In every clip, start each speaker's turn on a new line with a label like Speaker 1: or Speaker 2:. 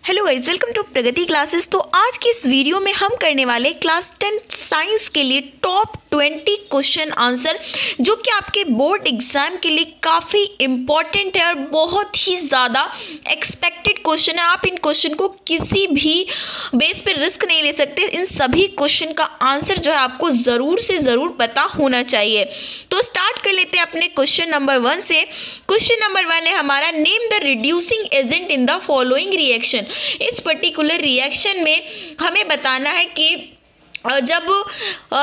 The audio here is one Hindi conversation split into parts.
Speaker 1: Hello guys, welcome to Pragati classes. तो आज की इस वीडियो में हम करने वाले क्लास 10 साइंस के लिए टॉप 20 क्वेश्चन आंसर, जो कि आपके बोर्ड एग्जाम के लिए काफ़ी इम्पॉर्टेंट है और बहुत ही ज़्यादा एक्सपेक्टेड क्वेश्चन है। आप इन क्वेश्चन को किसी भी बेस पे रिस्क नहीं ले सकते। इन सभी क्वेश्चन का आंसर जो है आपको ज़रूर से ज़रूर पता होना चाहिए। तो स्टार्ट कर लेते हैं अपने क्वेश्चन नंबर 1 से। क्वेश्चन नंबर 1 है हमारा, name the reducing agent in the following reaction. इस पर्टिकुलर रिएक्शन में हमें बताना है कि जब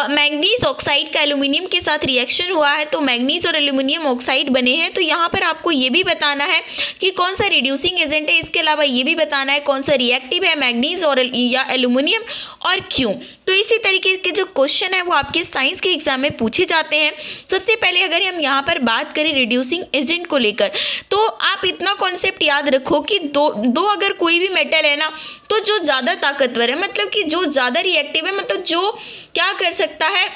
Speaker 1: मैंगनीज ऑक्साइड का एल्यूमिनियम के साथ रिएक्शन हुआ है तो मैंगनीज और एल्यूमिनियम ऑक्साइड बने हैं। तो यहाँ पर आपको ये भी बताना है कि कौन सा रिड्यूसिंग एजेंट है। इसके अलावा ये भी बताना है कौन सा रिएक्टिव है, मैंगनीज और या एल्यूमिनियम, और क्यों। तो इसी तरीके के जो क्वेश्चन है वो आपके साइंस के एग्जाम में पूछे जाते हैं। सबसे पहले अगर हम यहाँ पर बात करें रिड्यूसिंग एजेंट को लेकर, तो आप इतना कॉन्सेप्ट याद रखो कि दो अगर कोई भी मेटल है ना, तो जो ज़्यादा ताकतवर है, मतलब कि जो ज़्यादा रिएक्टिव है, मतलब जो क्या कर सकता है,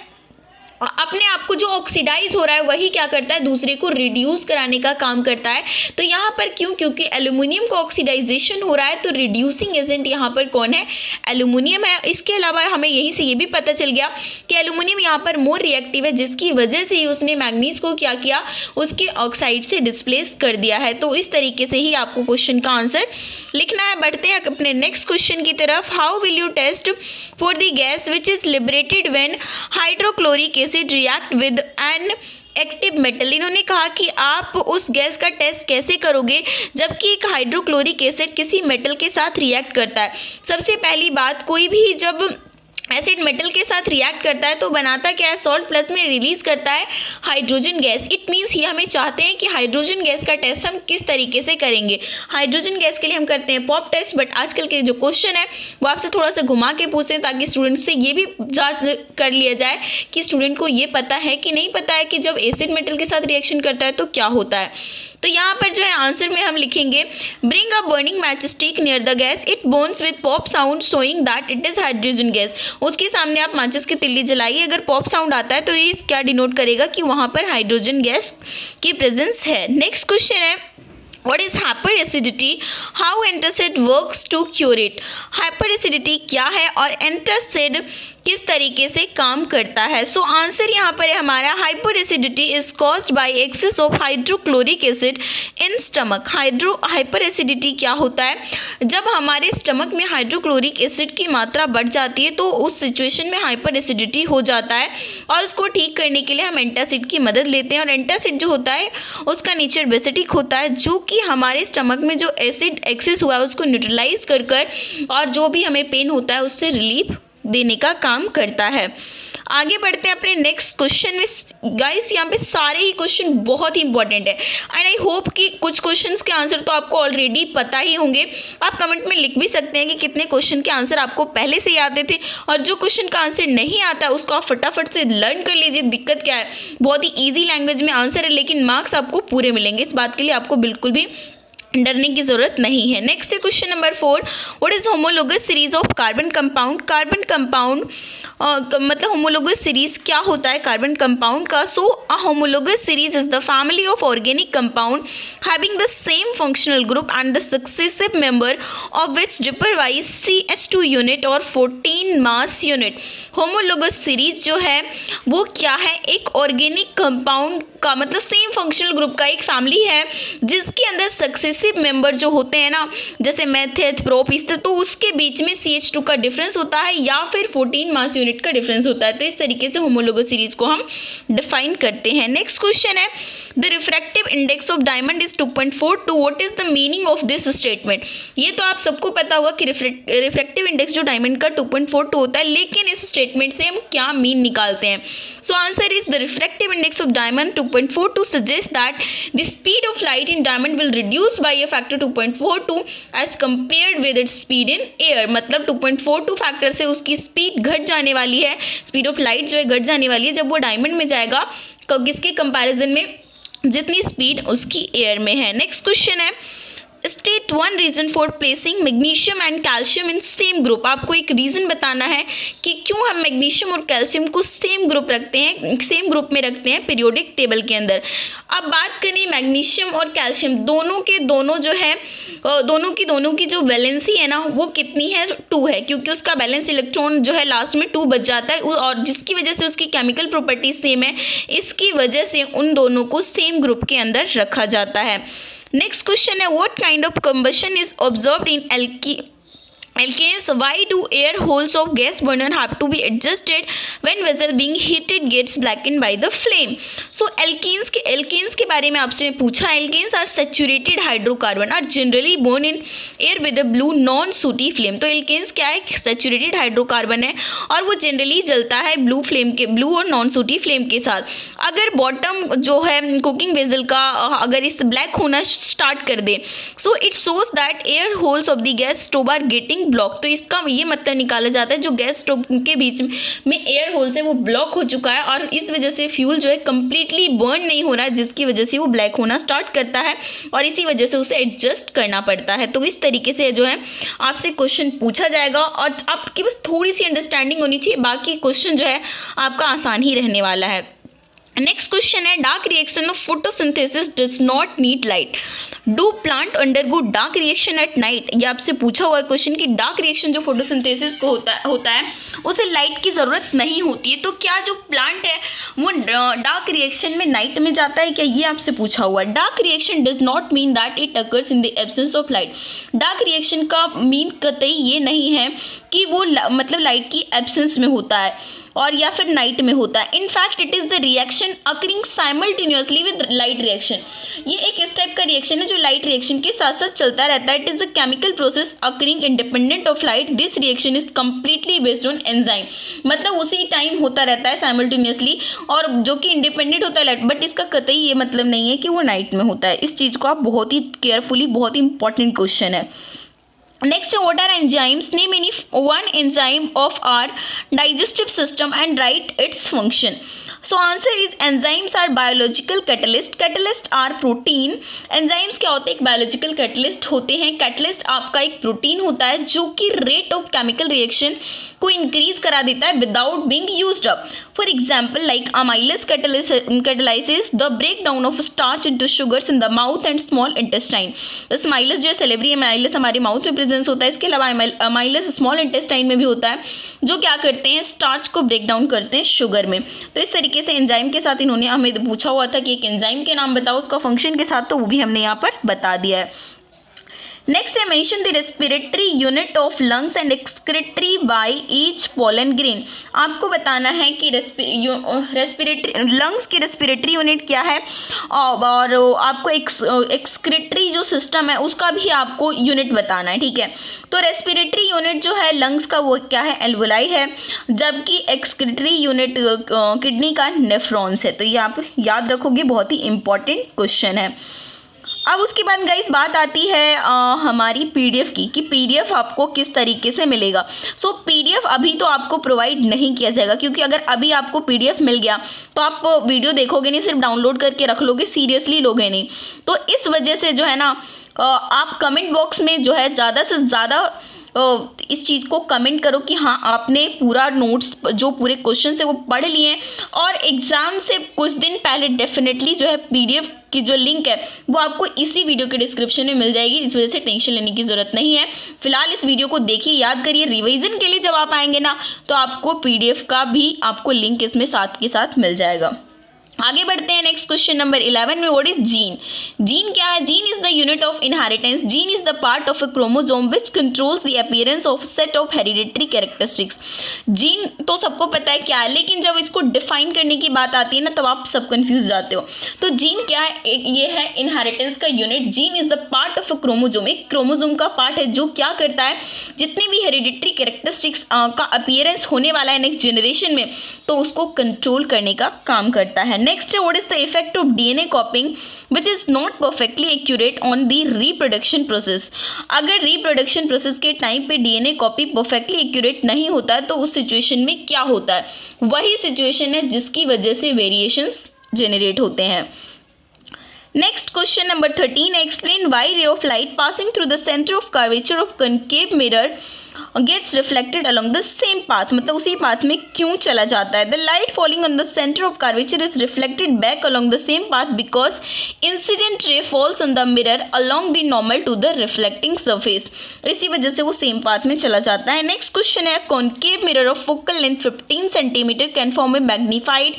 Speaker 1: अपने आप को जो ऑक्सीडाइज हो रहा है वही क्या करता है, दूसरे को रिड्यूस कराने का काम करता है। तो यहाँ पर क्यों, क्योंकि एल्यूमिनियम का ऑक्सीडाइजेशन हो रहा है, तो रिड्यूसिंग एजेंट यहाँ पर कौन है, एल्यूमिनियम है। इसके अलावा हमें यहीं से ये भी पता चल गया कि एल्यूमिनियम यहाँ पर मोर रिएक्टिव है, जिसकी वजह से ही उसने मैंगनीज को क्या किया, उसके ऑक्साइड से डिस्प्लेस कर दिया है। तो इस तरीके से ही आपको क्वेश्चन का आंसर लिखना है। बढ़ते हैं अपने नेक्स्ट क्वेश्चन की तरफ। How will you test for the gas which is liberated when hydrochloric acid react with an active metal. इन्होंने कहा कि आप उस गैस का टेस्ट कैसे करोगे जबकि एक हाइड्रोक्लोरिक एसिड किसी मेटल के साथ रिएक्ट करता है। सबसे पहली बात, कोई भी जब एसिड मेटल के साथ रिएक्ट करता है तो बनाता क्या है, सॉल्ट प्लस में रिलीज करता है हाइड्रोजन गैस। इट मीन्स ये हमें चाहते हैं कि हाइड्रोजन गैस का टेस्ट हम किस तरीके से करेंगे। हाइड्रोजन गैस के लिए हम करते हैं पॉप टेस्ट, बट आजकल के जो क्वेश्चन है वो आपसे थोड़ा सा घुमा के पूछते हैं ताकि स्टूडेंट से ये भी जांच कर लिया जाए कि स्टूडेंट को ये पता है कि नहीं पता है कि जब एसिड मेटल के साथ रिएक्शन करता है तो क्या होता है। तो यहाँ पर जो है आंसर में हम लिखेंगे, bring a burning match stick near the gas, it Burns with pop sound showing that it is hydrogen gas. उसके सामने आप माचिस की तिल्ली जलाइए, अगर पॉप साउंड आता है तो ये क्या डिनोट करेगा कि वहाँ पर हाइड्रोजन गैस की प्रेजेंस है। नेक्स्ट क्वेश्चन है, What is hyperacidity? How antacid works to cure it? Hyperacidity क्या है और एंटासिड किस तरीके से काम करता है। सो आंसर यहाँ पर है हमारा, hyperacidity is caused by access of hydrochloric acid in stomach. Hyperacidity क्या होता है, जब हमारे स्टमक में हाइड्रोक्लोरिक एसिड की मात्रा बढ़ जाती है तो उस सिचुएशन में हाइपरएसिडिटी हो जाता है, और उसको ठीक करने के लिए हम एंटासिड की मदद लेते हैं। और एंटासिड जो होता है उसका नेचर बेसिडिक होता है, जो कि हमारे स्टमक में जो एसिड एक्सेस हुआ है उसको न्यूट्रलाइज कर और जो भी हमें पेन होता है उससे रिलीफ देने का काम करता है। आगे बढ़ते हैं अपने नेक्स्ट क्वेश्चन में। गाइस यहाँ पे सारे ही क्वेश्चन बहुत ही इंपॉर्टेंट है एंड आई होप कि कुछ क्वेश्चंस के आंसर तो आपको ऑलरेडी पता ही होंगे। आप कमेंट में लिख भी सकते हैं कि कितने क्वेश्चन के आंसर आपको पहले से याद थे, और जो क्वेश्चन का आंसर नहीं आता है उसको आप फटाफट से लर्न कर लीजिए। दिक्कत क्या है, बहुत ही ईजी लैंग्वेज में आंसर है, लेकिन मार्क्स आपको पूरे मिलेंगे। इस बात के लिए आपको बिल्कुल भी डरने की जरूरत नहीं है। नेक्स्ट है question number 4, what is homologous series of carbon compound. Carbon compound मतलब होमोलोगस सीरीज क्या होता है कार्बन कंपाउंड का। So a homologous series is the family of organic compound having the same functional group and the successive member of which differ wise CH2 यूनिट और 14 मास यूनिट। होमोलोगस सीरीज जो है वो क्या है, एक ऑर्गेनिक कंपाउंड का मतलब सेम फंक्शनल ग्रुप का एक फैमिली है जिसके अंदर सक्सेसिव मेंबर जो होते हैं ना, जैसे मेथेट, प्रोप, ईस्टर, तो उसके बीच में CH2 का डिफरेंस होता है या फिर 14 मास यूनिट का डिफरेंस होता है। तो इस तरीके से होमोलोगस सीरीज को हम डिफाइन करते हैं। नेक्स्ट क्वेश्चन है, the refractive index of diamond is 2.42, what is the meaning of this statement. ये तो आप सबको पता होगा कि रिफ्रैक्टिव इंडेक्स जो डायमंड का 2.42 होता है, लेकिन इस स्टेटमेंट से हम क्या मीन निकालते हैं। So answer is the refractive index of diamond 2.42 suggests that the speed of light in diamond will reduce by a factor 2.42 as compared with its speed in air। मतलब 2.42 फैक्टर से उसकी स्पीड घट जाने वाली है, स्पीड ऑफ लाइट जो है घट जाने वाली है जब वो डायमंड में जाएगा, किसके कंपैरिजन में, जितनी स्पीड उसकी एयर में है। नेक्स्ट क्वेश्चन है, state one reason for placing magnesium and calcium in same group. आपको एक रीजन बताना है कि क्यों हम मैग्नीशियम और कैल्शियम को सेम ग्रुप में रखते हैं पीरियोडिक टेबल के अंदर। अब बात करें मैग्नीशियम और कैल्शियम, दोनों की जो वैलेंसी है ना वो कितनी है, 2 है, क्योंकि उसका बैलेंस इलेक्ट्रॉन जो है लास्ट में 2 बच जाता है, और जिसकी वजह से उसकी केमिकल प्रॉपर्टी सेम है, इसकी वजह से उन दोनों को सेम ग्रुप के अंदर रखा जाता है। नेक्स्ट क्वेश्चन है, what kind of combustion is observed in alkanes? Why do air holes of gas burner have to be adjusted when vessel being heated gets blackened by the flame? So alkanes के बारे में आपसे पूछा। alkanes are saturated hydrocarbon are generally born in air with a blue non-sooty flame। तो alkanes क्या है, saturated hydrocarbon है और वो जनरली जलता है ब्लू और नॉन सूटी फ्लेम के साथ। अगर बॉटम जो है कुकिंग वेजल का अगर इस ब्लैक होना स्टार्ट कर दे, so it shows that air holes of the gas stove are getting block. तो इसका ये मतलब निकाला जाता है जो गैस स्टोव के बीच में एयर होल्स है वो ब्लॉक हो चुका है और इस वजह से फ्यूल जो है कंप्लीटली बर्न नहीं हो रहा है, जिसकी वजह से वो ब्लैक होना स्टार्ट करता है और इसी वजह से उसे एडजस्ट करना पड़ता है। तो इस तरीके से जो है आपसे क्वेश्चन पूछा जाएगा और आपकी बस थोड़ी सी अंडरस्टैंडिंग होनी चाहिए, बाकी क्वेश्चन जो है आपका आसान ही रहने वाला है। नेक्स्ट क्वेश्चन है, dark reaction of photosynthesis does not need light, do plant undergo dark reaction at night. ये आपसे पूछा हुआ है क्वेश्चन कि डार्क रिएक्शन जो फोटोसिंथेसिस को होता है उसे लाइट की ज़रूरत नहीं होती है, तो क्या जो प्लांट है वो डार्क रिएक्शन में नाइट में जाता है क्या, ये आपसे पूछा हुआ है। Dark reaction does not mean that it occurs in the absence of light. Dark reaction का मीन कतई ये नहीं है कि वो मतलब लाइट की एब्सेंस में होता है और या फिर नाइट में होता है। In fact it is the reaction occurring simultaneously with light reaction. ये एक इस टाइप का रिएक्शन है जो लाइट रिएक्शन के साथ साथ चलता रहता है। It is a chemical process occurring independent of light. This reaction is completely based on enzyme, मतलब उसी टाइम होता रहता है साइमल्टेनियसली और जो कि इंडिपेंडेंट होता है लाइट, बट इसका कतई ये मतलब नहीं है कि वो नाइट में होता है। इस चीज़ को आप बहुत ही केयरफुली, बहुत ही इंपॉर्टेंट क्वेश्चन है। Next, what are enzymes? Name any one enzyme of our digestive system and write its function. So answer is enzymes are biological catalyst. Catalyst are protein. Enzymes क्या होते हैं, एक biological catalyst होते हैं। Catalyst आपका एक प्रोटीन होता है जो कि rate of chemical reaction को इंक्रीज करा देता है without being used up. For example like amylase catalysis the break down of starch into sugars in the mouth and small intestine. Amylase जो है सेलेब्री अमाइलस हमारे माउथ में प्रेजेंस होता है, इसके अलावा अमाइलस स्मॉल इंटेस्टाइन में भी होता है, जो क्या करते हैं स्टार्च को ब्रेक डाउन करते हैं शुगर में। तो इस तरीके से एंजाइम के साथ इन्होंने हमें पूछा हुआ था कि एक एंजाइम के नाम बताओ उसका फंक्शन के साथ, तो वो भी हमने यहाँ पर बता दिया है। Next, I mention the respiratory unit of lungs and excretory by each pollen grain. आपको बताना है कि रेस्पिरेटरी लंग्स की रेस्पिरेटरी यूनिट क्या है और आपको एक्सक्रेटरी जो सिस्टम है उसका भी आपको यूनिट बताना है, ठीक है। तो रेस्पिरेटरी यूनिट जो है लंग्स का वो क्या है, एल्वोलाई है, जबकि एक्सक्रेटरी यूनिट किडनी का नेफ्रॉन्स है। तो ये आप याद रखोगे, बहुत ही इंपॉर्टेंट क्वेश्चन है। अब उसके बाद गाइस बात आती है हमारी पीडीएफ की कि पीडीएफ आपको किस तरीके से मिलेगा। सो पीडीएफ अभी तो आपको प्रोवाइड नहीं किया जाएगा, क्योंकि अगर अभी आपको पीडीएफ मिल गया तो आप वीडियो देखोगे नहीं, सिर्फ डाउनलोड करके रख लोगे, सीरियसली लोगे नहीं। तो इस वजह से जो है ना आप कमेंट बॉक्स में जो है ज़्यादा से ज़्यादा इस चीज़ को कमेंट करो कि हाँ आपने पूरा नोट्स जो पूरे क्वेश्चन है वो पढ़ लिए हैं, और एग्ज़ाम से कुछ दिन पहले डेफिनेटली जो है पीडीएफ की जो लिंक है वो आपको इसी वीडियो के डिस्क्रिप्शन में मिल जाएगी। इस वजह से टेंशन लेने की ज़रूरत नहीं है। फिलहाल इस वीडियो को देखिए, याद करिए, रिवीजन के लिए जब आप आएंगे ना तो आपको पीडीएफ का भी आपको लिंक इसमें साथ के साथ मिल जाएगा। आगे बढ़ते हैं नेक्स्ट क्वेश्चन नंबर 11 में। What is gene? जीन क्या है? Gene is the unit of inheritance. Gene is the part of a chromosome which controls the appearance of set of hereditary characteristics. Gene तो सबको पता है क्या है, लेकिन जब इसको डिफाइन करने की बात आती है ना तब आप सब कंफ्यूज जाते हो। तो जीन क्या है? ये है इनहेरिटेंस का unit. Gene is the part of a chromosome, एक क्रोमोसोम का पार्ट है जो क्या करता है, जितनी भी हेरिडिटरी कैरेक्टरिस्टिक्स का अपीयरेंस होने वाला है नेक्स्ट जनरेशन में तो उसको कंट्रोल करने का काम करता है। Next, what is the effect of DNA कॉपिंग which is not perfectly accurate on the reproduction process. अगर रिप्रोडक्शन प्रोसेस के टाइम पे डीएनए कॉपी परफेक्टली एक्यूरेट नहीं होता है तो उस सिचुएशन में क्या होता है, वही सिचुएशन है जिसकी वजह से वेरिएशंस जनरेट होते हैं। Next question number 13, explain why ray of light passing through the centre of curvature of concave mirror gets reflected along the same path, मतलब उसी पाथ में क्यों चला जाता है। The light falling on the centre of curvature is reflected back along the same path because incident ray falls on the mirror along the normal to the reflecting surface, इसी वजह से वो सेम पाथ में चला जाता है। नेक्स्ट क्वेश्चन है, concave mirror of focal length 15 centimetre can form a magnified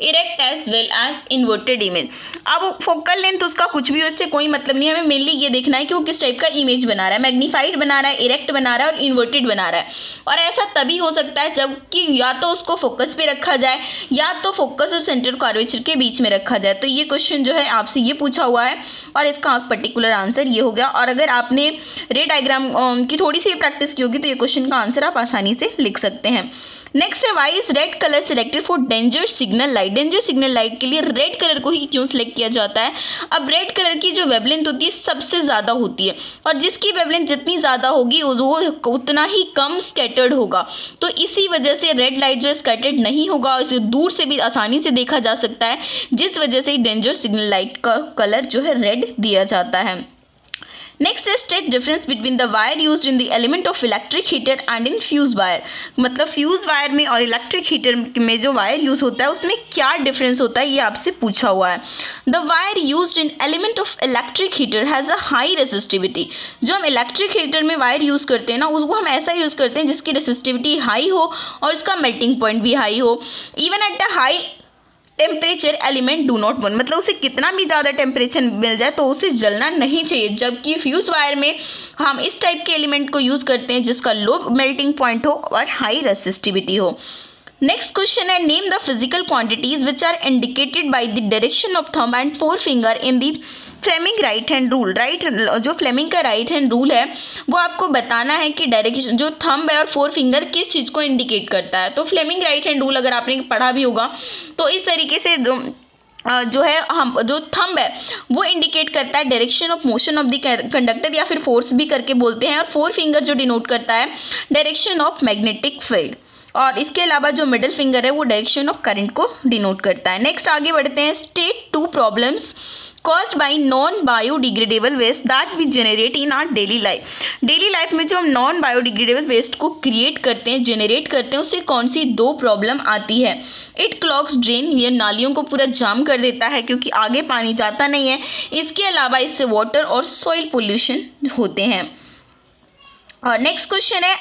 Speaker 1: erect as well as inverted image. अब फोकल लेंथ उसका कुछ भी हो, इससे कोई मतलब नहीं, हमें मेनली ये देखना है कि वो किस टाइप का इमेज बना रहा है, मैग्नीफाइड बना रहा है, इरेक्ट बना रहा है और इन्वर्टेड बना रहा है। और ऐसा तभी हो सकता है जबकि या तो उसको फोकस पे रखा जाए या तो फोकस और सेंटर कर्वेचर के बीच में रखा जाए। तो ये क्वेश्चन जो है आपसे ये पूछा हुआ है और इसका पर्टिकुलर आंसर ये हो गया। और अगर आपने रे डायग्राम की थोड़ी सी प्रैक्टिस की होगी तो ये क्वेश्चन का आंसर आप आसानी से लिख सकते हैं। नेक्स्ट है, why is red colour selected for danger signal light. Danger signal light के लिए रेड कलर को ही क्यों सिलेक्ट किया जाता है। अब रेड कलर की जो वेवलेंथ होती है सबसे ज़्यादा होती है और जिसकी वेवलेंथ जितनी ज़्यादा होगी वो उतना ही कम स्कैटर्ड होगा, तो इसी वजह से रेड लाइट जो स्कैटर्ड नहीं होगा, इसे दूर से भी आसानी से देखा जा सकता है, जिस वजह से डेंजर सिग्नल लाइट का कलर जो है रेड दिया जाता है। नेक्स्ट है, state difference between the wire used in the element of electric heater and in fuse wire, मतलब फ्यूज वायर में और इलेक्ट्रिक हीटर में जो वायर यूज होता है उसमें क्या डिफरेंस होता है, ये आपसे पूछा हुआ है। The wire used in element of electric heater has a high resistivity. जो हम इलेक्ट्रिक हीटर में वायर यूज़ करते हैं ना, उसको हम ऐसा यूज़ करते हैं जिसकी रेसिस्टिविटी हाई हो और इसका मेल्टिंग पॉइंट भी हाई हो। Even at the high temperature element do not burn, मतलब उसे कितना भी ज़्यादा टेम्परेचर मिल जाए तो उसे जलना नहीं चाहिए, जबकि फ्यूज वायर में हम इस टाइप के एलिमेंट को यूज़ करते हैं जिसका लो मेल्टिंग पॉइंट हो और हाई रेसिस्टिविटी हो। नेक्स्ट क्वेश्चन है, name the physical quantities which are indicated by the direction of thumb and forefinger in the Fleming right hand rule. जो फ्लेमिंग का राइट हैंड रूल है वो आपको बताना है कि डायरेक्शन जो थंब है और फोर फिंगर किस चीज़ को इंडिकेट करता है। तो फ्लेमिंग राइट हैंड रूल अगर आपने पढ़ा भी होगा तो इस तरीके से जो है हम जो थंब है वो इंडिकेट करता है direction of motion of the conductor या फिर फोर्स भी करके बोलते हैं, और फोर फिंगर जो डिनोट करता है डायरेक्शन ऑफ मैग्नेटिक फील्ड, और इसके अलावा जो मिडिल फिंगर है वो डायरेक्शन ऑफ करंट को डिनोट करता है। नेक्स्ट आगे बढ़ते हैं, state 2 problems caused by non-biodegradable waste that we generate in our daily life। Daily life में जो हम नॉन बायोडिग्रेडेबल वेस्ट को क्रिएट करते हैं, जनरेट करते हैं, उससे कौन सी 2 प्रॉब्लम आती है। इट क्लॉग्स ड्रेन, ये नालियों को पूरा जाम कर देता है क्योंकि आगे पानी जाता नहीं है। इसके अलावा इससे वाटर और सॉइल पोल्यूशन होते हैं। और नेक्स्ट क्वेश्चन है,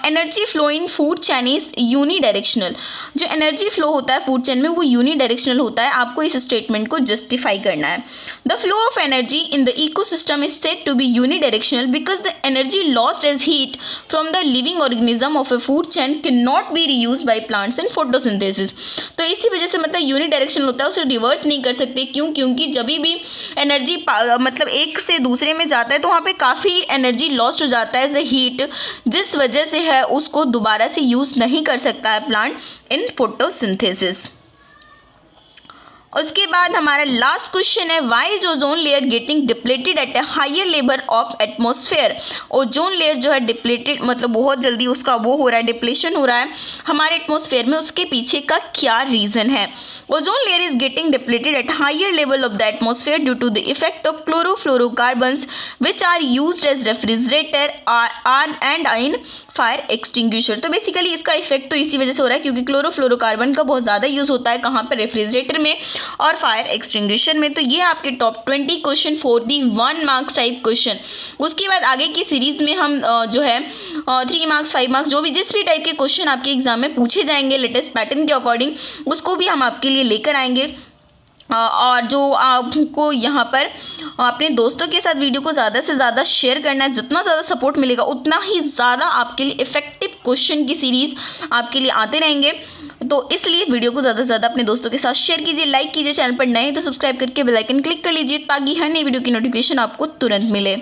Speaker 1: energy flow in food chain is unidirectional. जो एनर्जी फ्लो होता है फूड चेन में वो यूनी डायरेक्शनल होता है। आपको इस स्टेटमेंट को जस्टिफाई करना है। The flow of energy in the ecosystem is said to be unidirectional because the energy lost as heat from the living organism of a food chain cannot be reuse by plants in photosynthesis. तो इसी वजह से मतलब यूनी डायरेक्शनल होता है, उसे रिवर्स नहीं कर सकते। क्यों? क्योंकि जब भी एनर्जी मतलब एक से दूसरे में जाता है तो वहाँ पे काफ़ी एनर्जी लॉस्ट हो जाता है एज ए हीट, जिस वजह से है उसको दोबारा से यूज़ नहीं कर सकता है प्लांट इन फोटोसिंथेसिस। उसके बाद हमारा लास्ट क्वेश्चन है, why is ozone layer getting depleted at a higher level of atmosphere. Ozone layer जो है डिप्लेटेड मतलब बहुत जल्दी उसका वो हो रहा है, डिप्लेशन हो रहा है हमारे एटमॉस्फेयर में, उसके पीछे का क्या रीज़न है। Ozone layer is getting depleted at higher level of the atmosphere due to the effect of chlorofluorocarbons which are used as refrigerator and in fire extinguisher. तो बेसिकली इसका इफेक्ट तो इसी वजह से हो रहा है क्योंकि क्लोरोफ्लोरोकार्बन का बहुत ज़्यादा यूज़ होता है कहाँ पर, रेफ्रिजरेटर में और फायर एक्सटिंग्विशर में। तो ये आपके top 20 question for the 1 marks type question. उसके बाद आगे की सीरीज में हम जो है 3 मार्क्स 5 मार्क्स जो भी जिस भी टाइप के क्वेश्चन आपके एग्जाम में पूछे जाएंगे लेटेस्ट पैटर्न के अकॉर्डिंग उसको भी हम आपके लिए लेकर आएंगे। और जो आपको यहाँ पर अपने दोस्तों के साथ वीडियो को ज़्यादा से ज़्यादा शेयर करना है, जितना ज़्यादा सपोर्ट मिलेगा उतना ही ज़्यादा आपके लिए इफेक्टिव क्वेश्चन की सीरीज़ आपके लिए आते रहेंगे। तो इसलिए वीडियो को ज़्यादा से ज़्यादा अपने दोस्तों के साथ शेयर कीजिए, लाइक कीजिए, चैनल पर नए तो सब्सक्राइब करके बेल आइकन क्लिक कर लीजिए ताकि हर नई वीडियो की नोटिफिकेशन आपको तुरंत मिले।